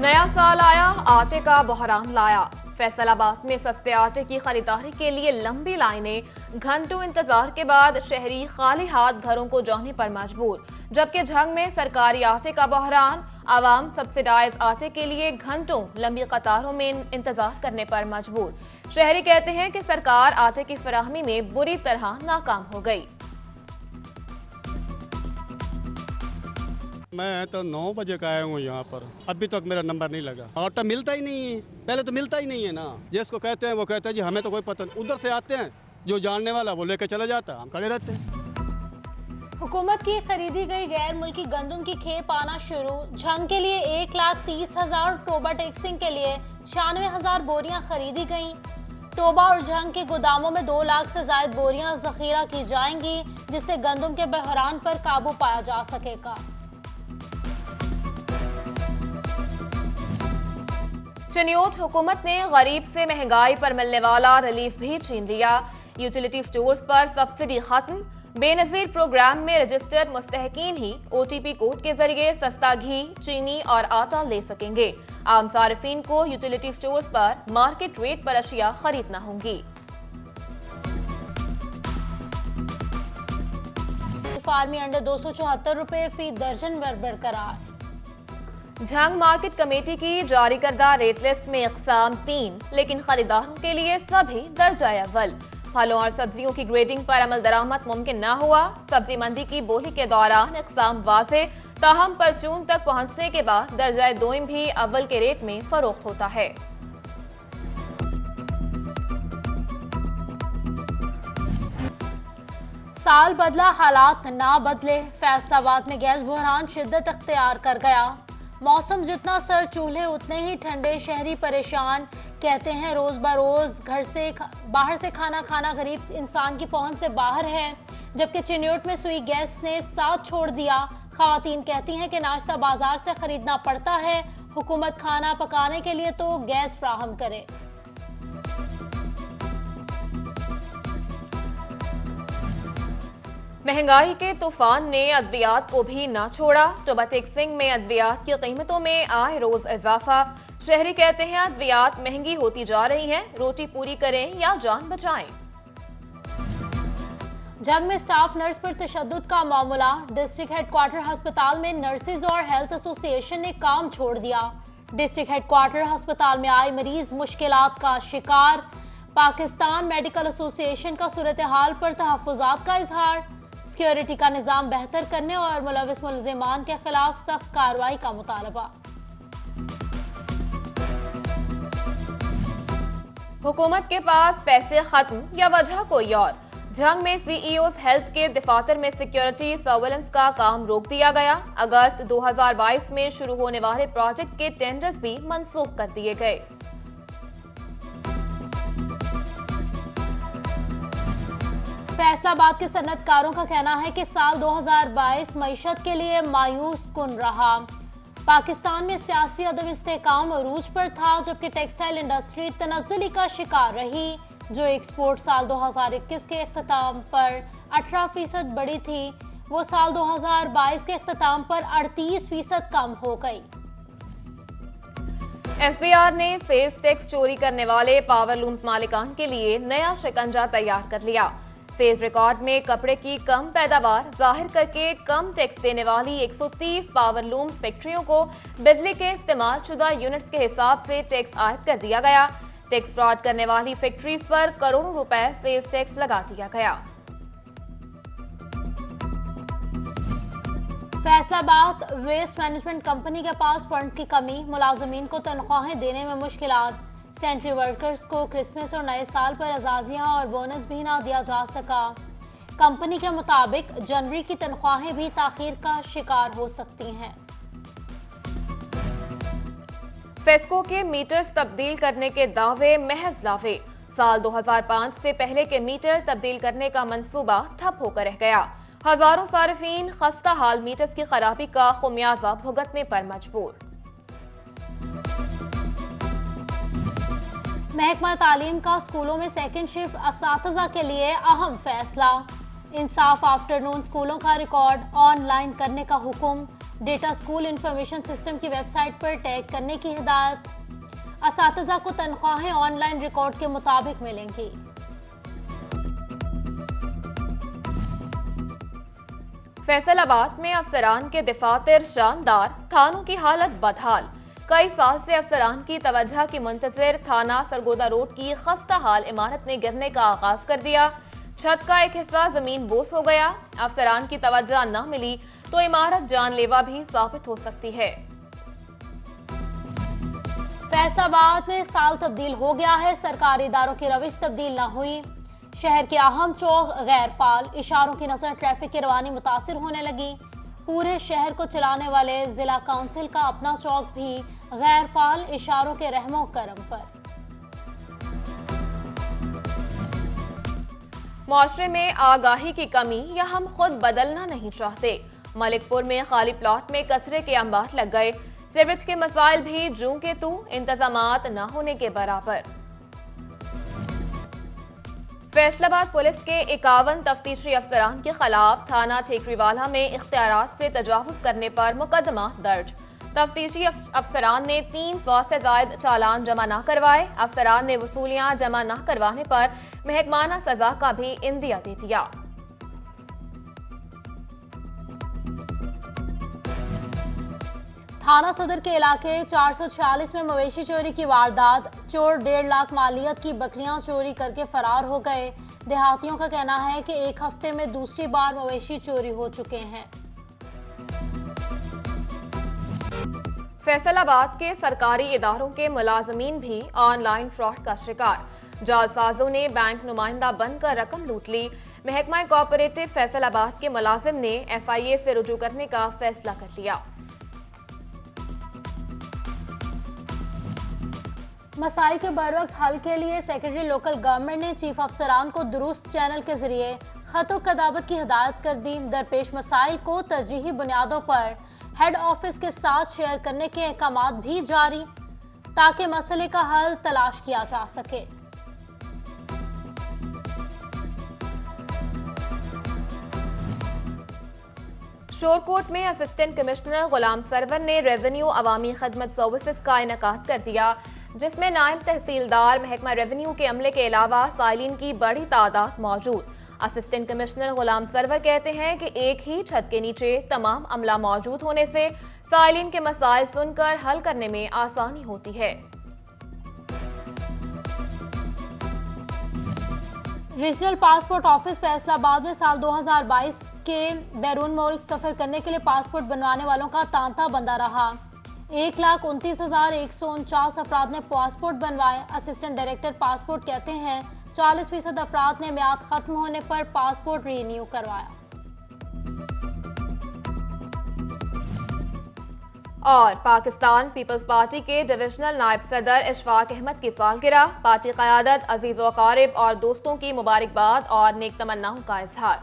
नया साल आया, आटे का बहरान लाया। फैसलाबाद में सस्ते आटे की खरीदारी के लिए लंबी लाइनें, घंटों इंतजार के बाद शहरी खाली हाथ घरों को जाने पर मजबूर। जबकि झंग में सरकारी आटे का बहरान, आवाम सब्सिडाइज आटे के लिए घंटों लंबी कतारों में इंतजार करने पर मजबूर। शहरी कहते हैं कि सरकार आटे की फराहमी में बुरी तरह नाकाम हो गई। मैं तो 9 बजे का आया हूँ यहाँ पर, अभी तक मेरा नंबर नहीं लगा। आटा मिलता ही नहीं है, पहले तो मिलता ही नहीं है ना। जिसको कहते हैं वो कहते हैं जी हमें तो कोई पता नहीं। उधर से आते हैं जो जानने वाला वो लेकर चला जाता है, हम खड़े रहते हैं। हुकूमत की खरीदी गई गैर मुल्की गंदम की खेप आना शुरू। झंग के लिए 1,30,000, टोबा टेक्सिंग के लिए 96,000 बोरियां खरीदी गईं। टोबा और झंग के गोदामों में 2 लाख से ज्यादा बोरियां जखीरा की जाएंगी, जिससे गंदम के बहरान पर काबू पाया जा सकेगा। चिन्योट हुकूमत ने गरीब से महंगाई पर मिलने वाला रिलीफ भी छीन लिया। यूटिलिटी स्टोर्स पर सब्सिडी खत्म। बेनजीर प्रोग्राम में रजिस्टर्ड मुस्तहकीन ही ओटीपी कोड के जरिए सस्ता घी, चीनी और आटा ले सकेंगे। आम सार्फिन को यूटिलिटी स्टोर्स पर मार्केट रेट पर अशिया खरीदना होंगी। फार्मी अंडे 274 रुपए फी दर्जन बरकरार। झंग मार्केट कमेटी की जारी करदा रेट लिस्ट में इकसाम 3, लेकिन खरीदारों के लिए सभी दर्जा अव्वल। फलों और सब्जियों की ग्रेडिंग पर अमल दरामद मुमकिन न हुआ। सब्जी मंडी की बोली के दौरान इकसाम वाज़े, ताहम परचून तक पहुंचने के बाद दर्जा दोइम भी अव्वल के रेट में फरोख्त होता है। साल बदला, हालात ना बदले। फैसलाबाद में गैस बहरान शिद्दत अख्तियार कर गया। मौसम जितना सर चूल्हे उतने ही ठंडे, शहरी परेशान। कहते हैं रोज बरोज बाहर से खाना खाना गरीब इंसान की पहुंच से बाहर है। जबकि चिन्योट में सुई गैस ने साथ छोड़ दिया। खवातीन कहती हैं कि नाश्ता बाजार से खरीदना पड़ता है। हुकूमत खाना पकाने के लिए तो गैस फ्राहम करे। महंगाई के तूफान ने अद्वियात को भी न छोड़ा। टोबा टेक्सिंग में अद्वियात की कीमतों में आए रोज इजाफा। शहरी कहते हैं अद्वियात महंगी होती जा रही हैं, रोटी पूरी करें या जान बचाएं। झंग में स्टाफ नर्स पर तशद्दुद का मामला। डिस्ट्रिक्ट हेडक्वार्टर अस्पताल में नर्सेज और हेल्थ एसोसिएशन ने काम छोड़ दिया। डिस्ट्रिक्ट हेडक्वार्टर अस्पताल में आए मरीज मुश्किलात का शिकार। पाकिस्तान मेडिकल एसोसिएशन का सूरत हाल पर तहफ्फुजात का इजहार। सिक्योरिटी का निजाम बेहतर करने और मुलविस मुलजिमान के खिलाफ सख्त कार्रवाई का मुतालबा। हुकूमत के पास पैसे खत्म या वजह कोई और। झंग में सीईओ हेल्थ के दफातर में सिक्योरिटी सर्वेलेंस का काम रोक दिया गया। अगस्त 2022 में शुरू होने वाले प्रोजेक्ट के टेंडर्स भी मंसूख कर दिए गए। फैसलाबाद के सनतकारों का कहना है कि साल 2022 मईशत के लिए मायूस कुन रहा। पाकिस्तान में सियासी अदम इस्तेहकाम अरूज पर था, जबकि टेक्सटाइल इंडस्ट्री तनज़्ज़ुली का शिकार रही। जो एक्सपोर्ट साल 2021 के अख्ताम पर 18% बढ़ी थी, वो साल 2022 के अख्ताम पर 38% कम हो गई। एफबीआर ने सेल्स टैक्स चोरी करने वाले पावर लूम्स मालिकान के लिए नया शिकंजा तैयार कर लिया। सेल्स रिकॉर्ड में कपड़े की कम पैदावार जाहिर करके कम टैक्स देने वाली 130 पावर लूम्स फैक्ट्रियों को बिजली के इस्तेमाल शुदा यूनिट्स के हिसाब से टैक्स आयद कर दिया गया। टैक्स फ्रॉड करने वाली फैक्ट्रीज पर करोड़ों रुपए सेल्स टैक्स लगा दिया गया। फैसलाबाद वेस्ट मैनेजमेंट कंपनी के पास फंड्स की कमी, मुलाजमीन को तनख्वाहें देने में मुश्किलात। सेंट्री वर्कर्स को क्रिसमस और नए साल पर अजाजिया और बोनस भी ना दिया जा सका। कंपनी के मुताबिक जनवरी की तनख्वाहें भी ताखीर का शिकार हो सकती हैं। फेस्को के मीटर्स तब्दील करने के दावे महज दावे। साल 2005 से पहले के मीटर तब्दील करने का मंसूबा ठप होकर रह गया। हजारों सार्फिन खस्ता हाल मीटर्स की खराबी का खुमियाजा भुगतने पर मजबूर। महकमा तालीम का स्कूलों में सेकंड शिफ्ट असातिज़ा के लिए अहम फैसला। इंसाफ आफ्टरनून स्कूलों का रिकॉर्ड ऑनलाइन करने का हुक्म। डेटा स्कूल इंफॉर्मेशन सिस्टम की वेबसाइट पर टैग करने की हिदायत। असातिज़ा को तनख्वाहें ऑनलाइन रिकॉर्ड के मुताबिक मिलेंगी। फैसलाबाद में अफसरान के दफातर शानदार, थानों की हालत बदहाल। कई साल से अफसरान की तवज्जो की मुंतजिर थाना सरगोदा रोड की खस्ता हाल इमारत ने गिरने का आगाज कर दिया। छत का एक हिस्सा जमीन बोस हो गया। अफसरान की तवज्जो न मिली तो इमारत जानलेवा भी साबित हो सकती है। फैसलाबाद में साल तब्दील हो गया है, सरकारी इदारों की रविश तब्दील न हुई। शहर के अहम चौक गैर फाल, इशारों की नजर ट्रैफिक की रवानी मुतासिर होने लगी। पूरे शहर को चलाने वाले जिला काउंसिल का अपना चौक भी गैर फाल, इशारों के रहमो करम पर। मुआशरे में आगाही की कमी या हम खुद बदलना नहीं चाहते। मलिकपुर में खाली प्लॉट में कचरे के अंबार लग गए। सीवरेज के मसाइल भी जूं के तू, इंतजामात न होने के बराबर। फैसलाबाद पुलिस के 51 तफ्तीशी अफसरान के खिलाफ थाना ठेकरीवाला में इख्तियारात से तजावुज करने पर मुकदमा दर्ज। तफ्तीशी अफसरान ने 300 से ज्यादा चालान जमा न करवाए। अफसरान ने वसूलियां जमा न करवाने पर महकमाना सजा का भी इंदिया दे दिया। थाना सदर के इलाके 446 में मवेशी चोरी की वारदात। चोर 1.5 लाख मालियत की बकरियां चोरी करके फरार हो गए। देहातियों का कहना है कि एक हफ्ते में दूसरी बार मवेशी चोरी हो चुके हैं। फैसलाबाद के सरकारी इदारों के मुलाजमीन भी ऑनलाइन फ्रॉड का शिकार। जालसाजों ने बैंक नुमाइंदा बनकर रकम लूट ली। महकमा कोऑपरेटिव फैसलाबाद के मुलाजिम ने FIA से रुजू करने का फैसला कर लिया। मसाइल के बरवक्त हल के लिए सेक्रेटरी लोकल गवर्नमेंट ने चीफ अफसरान को दुरुस्त चैनल के जरिए खतो कदावत की हिदायत कर दी। दरपेश मसाइल को तरजीही बुनियादों पर हेड ऑफिस के साथ शेयर करने के अहकाम भी जारी, ताकि मसले का हल तलाश किया जा सके। शोरकोट में असिस्टेंट कमिश्नर गुलाम सरवर ने रेवेन्यू अवामी खदमत सर्विसेज का इनेकाद कर दिया, जिसमें नायब तहसीलदार, महकमा रेवेन्यू के अमले के अलावा साइलिन की बड़ी तादाद मौजूद। असिस्टेंट कमिश्नर गुलाम सरवर कहते हैं कि एक ही छत के नीचे तमाम अमला मौजूद होने से साइलिन के मसाइल सुनकर हल करने में आसानी होती है। रीजनल पासपोर्ट ऑफिस फैसलाबाद में साल 2022 के बैरून मुल्क सफर करने के लिए पासपोर्ट बनवाने वालों का तांता बंधा रहा। 1,29,149 अफराद ने पासपोर्ट बनवाए। असिस्टेंट डायरेक्टर पासपोर्ट कहते हैं 40% अफराद ने म्याद खत्म होने पर पासपोर्ट रीन्यू करवाया। और पाकिस्तान पीपल्स पार्टी के डिविजनल नायब सदर इशफाक अहमद की सालगिरह। पार्टी क़यादत, अजीज़ व अकारिब और दोस्तों की मुबारकबाद और नेक तमन्नाओं का इजहार।